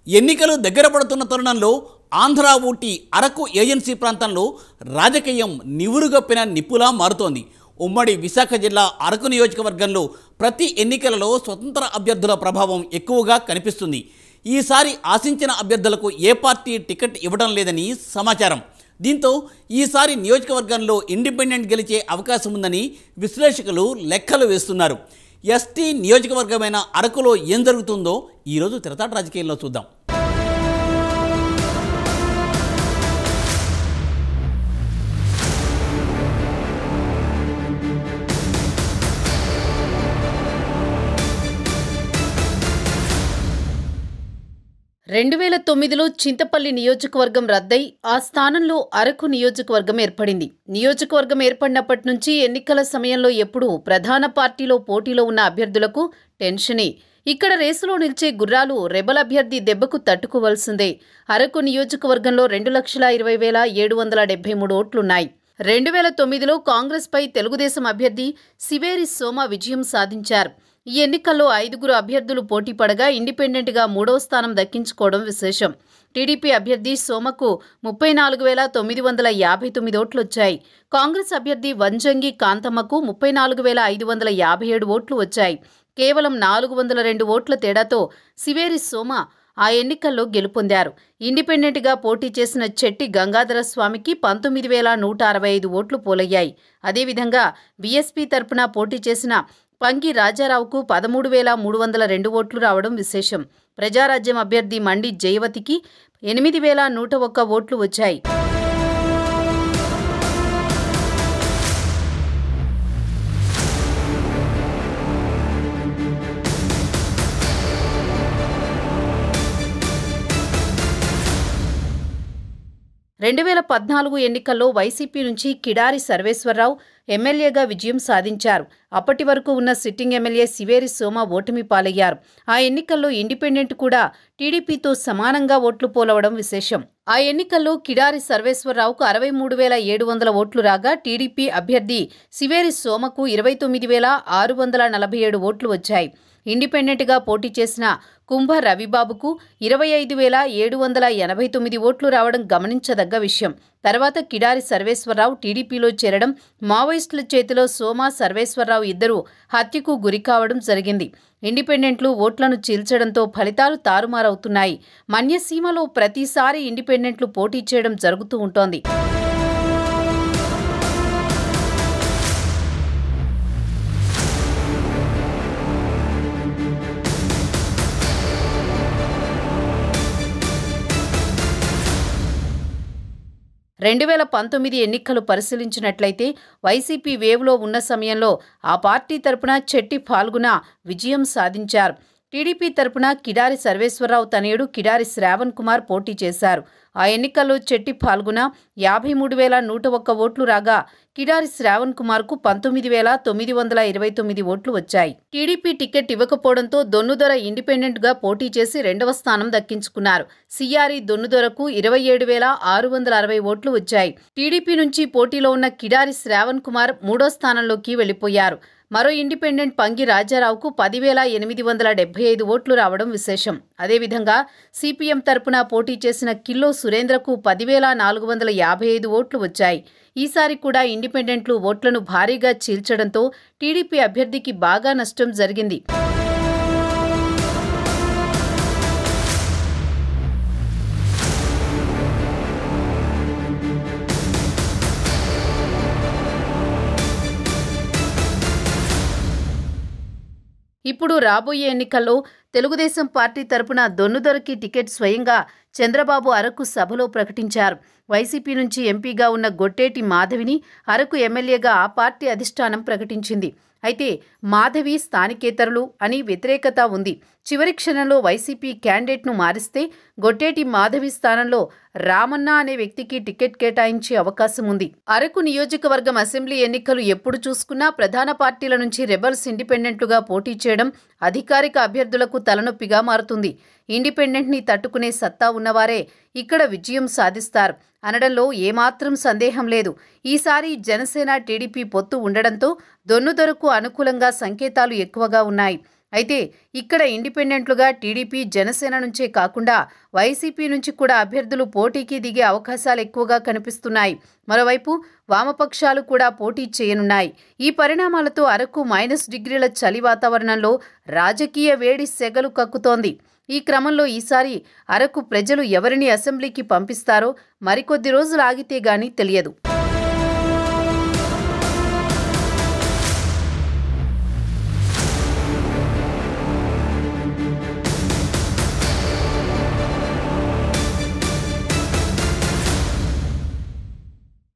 ఎన్నికలు దగ్గర పడుతున్న తరుణంలో ఆంధ్ర ఊటీ అరకు ఏజెన్సీ ప్రాంతంలో రాజకీయం నివురుగప్పిన నిప్పులా మారుతోంది. ఉమ్మడి విశాఖ జిల్లా అరకు నియోజకవర్గంలో ప్రతి ఎన్నికలలో స్వతంత్ర అభ్యర్థుల ప్రభావం ఎక్కువగా కనిపిస్తుంది. ఈసారి ఆశించిన అభ్యర్థులకు ఏ పార్టీ టికెట్ ఇవ్వడం లేదని సమాచారం. దీంతో ఈసారి నియోజకవర్గంలో ఇండిపెండెంట్ గెలిచే అవకాశం ఉందని విశ్లేషకులు లెక్కలు వేస్తున్నారు. ఎస్టీ నియోజకవర్గమైన అరకులో ఏం జరుగుతుందో ఈరోజు తిరతాట రాజకీయాల్లో చూద్దాం. రెండు 2009లో చింతపల్లి నియోజకవర్గం రద్దై ఆ స్థానంలో అరకు నియోజకవర్గం ఏర్పడింది. నియోజకవర్గం ఏర్పడినప్పటి నుంచి ఎన్నికల సమయంలో ఎప్పుడూ ప్రధాన పార్టీలో పోటీలో ఉన్న అభ్యర్థులకు టెన్షనే. ఇక్కడ రేసులో నిలిచే గుర్రాలు రెబల్ అభ్యర్థి దెబ్బకు తట్టుకోవాల్సిందే. అరకు నియోజకవర్గంలో 2,20,773 ఓట్లున్నాయి. 2009లో కాంగ్రెస్పై తెలుగుదేశం అభ్యర్థి సివేరి సోమ విజయం సాధించారు. ఈ ఎన్నికల్లో 5 అభ్యర్థులు పోటీ పడగా ఇండిపెండెంట్గా 3వ స్థానం దక్కించుకోవడం విశేషం. టీడీపీ అభ్యర్థి సోమకు 34,959 ఓట్లొచ్చాయి. కాంగ్రెస్ అభ్యర్థి వంజంగి కాంతమ్మకు 34,557 ఓట్లు వచ్చాయి. కేవలం 402 ఓట్ల తేడాతో సివేరి సోమ ఆ ఎన్నికల్లో గెలుపొందారు. ఇండిపెండెంట్గా పోటీ చేసిన చెట్టి గంగాధర స్వామికి 19,165 ఓట్లు పోలయ్యాయి. అదేవిధంగా బీఎస్పీ తరపున పోటీ చేసిన పంగి రాజారావుకు 13,302 ఓట్లు రావడం విశేషం. ప్రజారాజ్యం అభ్యర్థి మండి జయవతికి 8,101 ఓట్లు వచ్చాయి. రెండు 2014 ఎన్నికల్లో వైసీపీ నుంచి కిడారి సర్వేశ్వరరావు ఎమ్మెల్యేగా విజయం సాధించారు. అప్పటి వరకు ఉన్న సిట్టింగ్ ఎమ్మెల్యే సివేరి సోమ ఓటమి పాలయ్యారు. ఆ ఎన్నికల్లో ఇండిపెండెంట్ కూడా టీడీపీతో సమానంగా ఓట్లు పోలవడం విశేషం. ఆ ఎన్నికల్లో కిడారి సర్వేశ్వరరావుకు 63,700 ఓట్లు రాగా టీడీపీ అభ్యర్థి సివేరి సోమకు 29,647 ఓట్లు వచ్చాయి. ఇండిపెండెంట్గా పోటీ చేసిన కుంభ రవిబాబుకు 25,789 ఓట్లు రావడం గమనించదగ్గ విషయం. తర్వాత కిడారి సర్వేశ్వరరావు టీడీపీలో చేరడం, మావోయిస్టుల చేతిలో సోమ సర్వేశ్వరరావు ఇద్దరూ హత్యకు గురికావడం జరిగింది. ఇండిపెండెంట్లు ఓట్లను చీల్చడంతో ఫలితాలు తారుమారవుతున్నాయి. మన్యసీమలో ప్రతిసారి ఇండిపెండెంట్లు పోటీ చేయడం జరుగుతూ ఉంటోంది. రెండు 2019 ఎన్నికలు పరిశీలించినట్లయితే వైసీపీ వేవ్లో ఉన్న సమయంలో ఆ పార్టీ తరపున చెట్టి ఫాల్గుణ విజయం సాధించారు. టీడీపీ తరపున కిడారి సర్వేశ్వరరావు తనయుడు కిడారి శ్రావణ్ కుమార్ పోటీ చేశారు. ఆ ఎన్నికల్లో చెట్టి ఫాల్గుణ 53,101 ఓట్లు రాగా కిడారి శ్రావణ్ కుమార్కు 19,929 ఓట్లు వచ్చాయి. టీడీపీ టికెట్ ఇవ్వకపోవడంతో దొన్నుదొర ఇండిపెండెంట్గా పోటీ చేసి 2వ స్థానం దక్కించుకున్నారు. సిఆర్ఈ దొన్నుదొరకు 27,660 ఓట్లు వచ్చాయి. టీడీపీ నుంచి పోటీలో ఉన్న కిడారి శ్రావణ్ కుమార్ 3వ స్థానంలోకి వెళ్లిపోయారు. మరో ఇండిపెండెంట్ పంగి రాజారావుకు 10,875 ఓట్లు రావడం విశేషం. అదేవిధంగా సిపిఎం తరపున పోటీ చేసిన కిల్లో సురేంద్రకు 10,455 ఓట్లు వచ్చాయి. ఈసారి కూడా ఇండిపెండెంట్లు ఓట్లను భారీగా చీల్చడంతో టీడీపీ అభ్యర్థికి బాగా నష్టం జరిగింది. ఇప్పుడు రాబోయే ఎన్నికల్లో తెలుగుదేశం పార్టీ తరపున దొన్నుదొరకి టికెట్ స్వయంగా చంద్రబాబు అరకు సభలో ప్రకటించారు. వైసీపీ నుంచి ఎంపీగా ఉన్న గొట్టేటి మాధవిని అరకు ఎమ్మెల్యేగా ఆ పార్టీ అధిష్టానం ప్రకటించింది. అయితే మాధవి స్థానికేతరులు అని వ్యతిరేకత ఉంది. చివరి క్షణంలో వైసీపీ క్యాండిడేట్ను మారిస్తే గొట్టేటి మాధవి స్థానంలో రామన్న అనే వ్యక్తికి టికెట్ కేటాయించే అవకాశం ఉంది. అరకు నియోజకవర్గం అసెంబ్లీ ఎన్నికలు ఎప్పుడు చూసుకున్నా ప్రధాన పార్టీల నుంచి రెబల్స్ ఇండిపెండెంట్లుగా పోటీ చేయడం అధికారిక అభ్యర్థులకు తలనొప్పిగా మారుతుంది. ఇండిపెండెంట్ని తట్టుకునే సత్తా ఉన్నవారే ఇక్కడ విజయం సాధిస్తారు అనడంలో ఏమాత్రం సందేహం లేదు. ఈసారి జనసేన టీడీపీ పొత్తు ఉండడంతో దొన్నుదొరకు అనుకూలంగా సంకేతాలు ఎక్కువగా ఉన్నాయి. అయితే ఇక్కడ ఇండిపెండెంట్లుగా టీడీపీ జనసేన నుంచే కాకుండా వైసీపీ నుంచి కూడా అభ్యర్థులు పోటీకి దిగే అవకాశాలు ఎక్కువగా కనిపిస్తున్నాయి. మరోవైపు వామపక్షాలు కూడా పోటీ చేయనున్నాయి. ఈ పరిణామాలతో అరకు -డిగ్రీల చలి వాతావరణంలో రాజకీయ వేడి సెగలు కక్కుతోంది. ఈ క్రమంలో ఈసారి అరకు ప్రజలు ఎవరిని అసెంబ్లీకి పంపిస్తారో మరికొద్ది రోజులు ఆగితే గానీ తెలియదు.